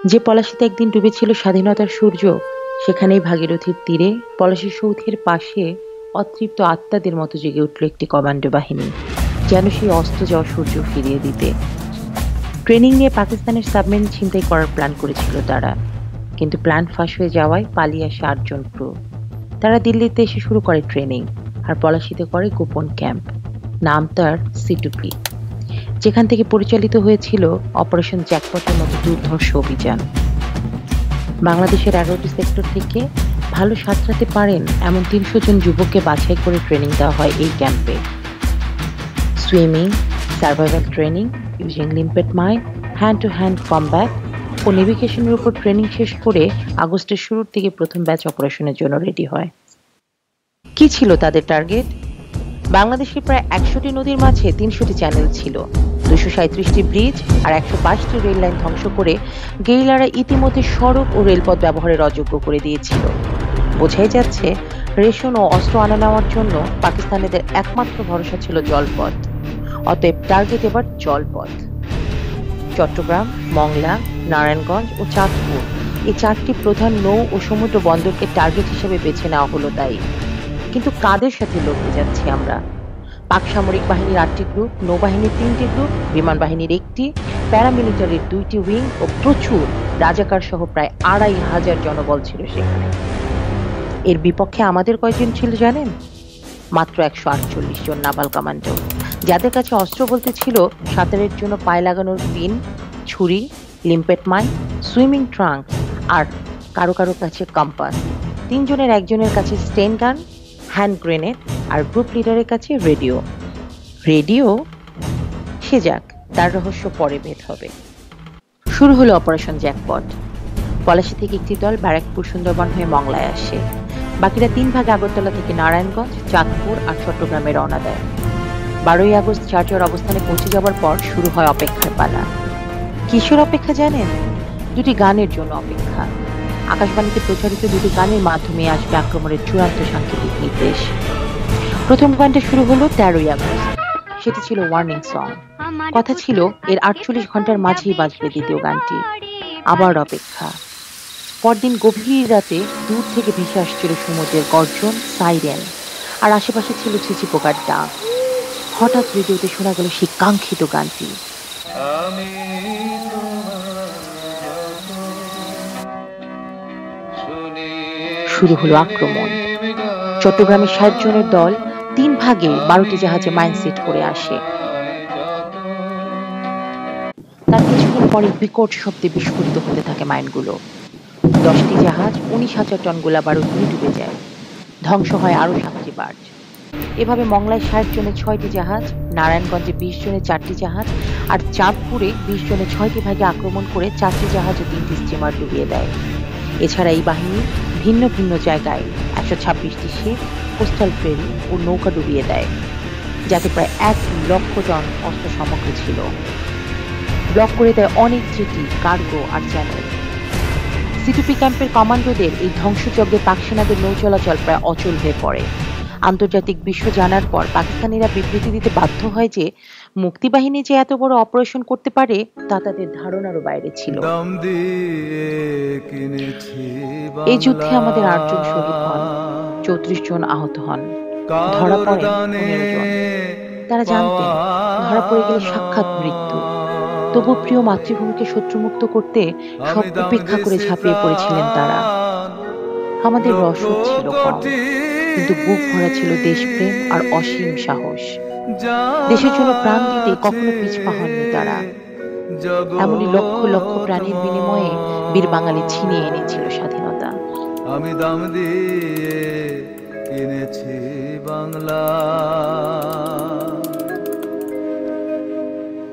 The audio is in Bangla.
যে পলাশীতে একদিন ডুবেছিল স্বাধীনতার সূর্য, সেখানেই ভাগীরথীর তীরে পলাশী সৌধের পাশে অতৃপ্ত আত্মাদের মতো জেগে উঠল একটি কমান্ডো বাহিনী, যেন সেই অস্ত যাওয়া সূর্য ফিরিয়ে দিতে। ট্রেনিং নিয়ে পাকিস্তানের সাবমেরিন ছিনতাই করার প্ল্যান করেছিল তারা, কিন্তু প্ল্যান ফাঁস হয়ে যাওয়ায় পালিয়ে আসে ৮ জন ক্রু। তারা দিল্লিতে এসে শুরু করে ট্রেনিং, আর পলাশীতে করে গোপন ক্যাম্প। নাম তার সিটুপি, যেখান থেকে পরিচালিত হয়েছিল অপারেশন জ্যাকপটের মতো দুর্ধর্ষ অভিযান। বাংলাদেশের ১১টি সেক্টর থেকে ভালো সাঁতরাতে পারেন এমন ৩০০ জন যুবককে বাছাই করে ট্রেনিং দেওয়া হয় এই ক্যাম্পে। Swimming, survival training, using limpet mine, hand to hand combat ও নেভিগেশনের উপর ট্রেনিং শেষ করে আগস্টের শুরুর দিকে প্রথম ব্যাচ অপারেশনের জন্য রেডি হয়। কি ছিল তাদের টার্গেট? বাংলাদেশের প্রায় ১০০টি নদীর মাঝে ৩০০টি চ্যানেল ছিল, ২৩৭টি ব্রিজ আর ১২২টি রেল লাইন ধ্বংস করে গেরিলারা ইতিমধ্যে সড়ক ও রেলপথ ব্যবহারের অযোগ্য করে দিয়েছিল। বোঝাই যাচ্ছে, রেশন ও অস্ত্র আনা নেওয়ার জন্য পাকিস্তানিদের একমাত্র ভরসা ছিল জলপথ। অতএব টার্গেট এবার জলপথ। চট্টগ্রাম, মংলা, নারায়ণগঞ্জ ও চাঁদপুর, এই ৪টি প্রধান নৌ ও সমুদ্র বন্দরকে টার্গেট হিসেবে বেছে নেওয়া হলো তাই। কিন্তু কাদের সাথে লড়তে যাচ্ছি আমরা? পাক সামরিক বাহিনীর ৮টি গ্রুপ, নৌবাহিনীর ৩টি গ্রুপ, বিমান বাহিনীর ১টি, প্যারামিলিটারির ২টি উইং ও প্রচুর রাজাকার সহ প্রায় ২৫০০ জনবল ছিল সেখানে। এর বিপক্ষে আমাদের কয়জন ছিল জানেন? মাত্র ১৪৮ জন নাভাল কমান্ডো, যাদের কাছে অস্ত্র বলতে ছিল সাঁতারের জন্য পায়ে লাগানোর পিন, ছুরি, লিম্পেট মাইন, সুইমিং ট্রাঙ্ক, আর কারো কারো কাছে কম্পাস। ৩ জনের একজনের কাছে স্টেন গান, হ্যান্ড গ্রেনেড, আর গ্রুপ লিডারের কাছে রেডিও। রেডিও? সে যাক, তার রহস্য পরে ভেদ হবে। শুরু হলো অপারেশন জ্যাকপট। পলাশী থেকে একটি দল ব্যারাকপুর সুন্দরবন হয়ে মংলায় আসে। বাকিরা ৩ ভাগে আগরতলা থেকে নারায়ণগঞ্জ, চাঁদপুর আর চট্টগ্রামে রওনা দেয়। ১২ই আগস্ট চার্চর অবস্থানে পৌঁছে যাবার পর শুরু হয় অপেক্ষার পালা। কিসের অপেক্ষা জানেন? দুটি গানের জন্য অপেক্ষা। আকাশবাণীতে প্রচারিত দুটি গানের মাধ্যমে আসবে আক্রমণের চূড়ান্ত সাংকেতিক নির্দেশ। প্রথম গানটা শুরু হলো ১৩ই আগস্ট। সেটি ছিল ওয়ার্নিং সং। কথা ছিল এর ৪৮ ঘন্টার মাঝেই বাজবে দ্বিতীয় গানটি। আবার অপেক্ষা। পরদিন গভীর রাতে দূর থেকে ভেসে আসছিল সমুদ্রের গর্জন, সাইরেন, আর আশেপাশে ছিল ছিচি পোকার ডাক। হঠাৎ রেডিওতে শোনা গেল সেই কাঙ্ক্ষিত গানটি। শুরু হলো আক্রমণ। চট্টগ্রামের ৬০ জনের দল ৩ ভাগে ১২টি জাহাজে মাইন সেট করে আসে। তার কিছুক্ষণ পরে বিকট শব্দে বিস্ফোরিত হতে থাকে মাইনগুলো। ১০টি জাহাজ ১৯,০০০ টন গোলা বারুদ নিয়ে ডুবে যায়। ধ্বংস হয় আরো ৭টি বার্জ। এভাবে মংলায় ৬০ জনের ৬টি জাহাজ, নারায়ণগঞ্জে ২০ জনের ৪টি জাহাজ আর চাঁদপুরে ২০ জনের ৬টি ভাগে আক্রমণ করে ৪টি জাহাজ ও ৩টি স্টিমার ডুবিয়ে দেয়। এছাড়া এই বাহিনী ভিন্ন ভিন্ন জায়গায় ১২৬টি শিপ, কোস্টাল ফেরি ও নৌকা ডুবিয়ে দেয়, যাতে প্রায় ১ লক্ষ টন অস্ত্র সামগ্রী ছিল। ব্লক করে দেয় অনেক জেটি, কার্গো আর চ্যানেল। সিটুপি ক্যাম্পের কমান্ডোদের এই ধ্বংসযজ্ঞে পাক সেনাদের নৌ চলাচল প্রায় অচল হয়ে পড়ে। আন্তর্জাতিক বিশ্ব জানার পর পাকিস্তানিরা বিবৃতি দিতে বাধ্য হয় যে মুক্তিবাহিনী যে এত বড় অপারেশন করতে পারে তা তাদের ধারণারও বাইরে ছিল। এই যুদ্ধে আমাদের ৮ জন শহীদ হন, ৩৪ জন আহত হন, ধরা পড়েন ১৫ জন। তারা জানতেন ধরা পড়ে গেলে সাক্ষাৎ মৃত্যু। তবু প্রিয় মাতৃভূমিকে শত্রুমুক্ত করতে সব উপেক্ষা করে ঝাঁপিয়ে পড়েছিলেন তারা। আমাদের রসদ ছিল কম, কিন্তু বুক ভরা ছিল দেশপ্রেম আর অসীম সাহস। দেশের জন্য প্রাণ দিতে কখনো পিছপা হননি তারা। এমনই লক্ষ লক্ষ প্রাণীর বিনিময়ে বীর বাঙালি ছিনিয়ে এনেছিল স্বাধীনতা। আমি দাম দিয়ে কিনেছি বাংলা।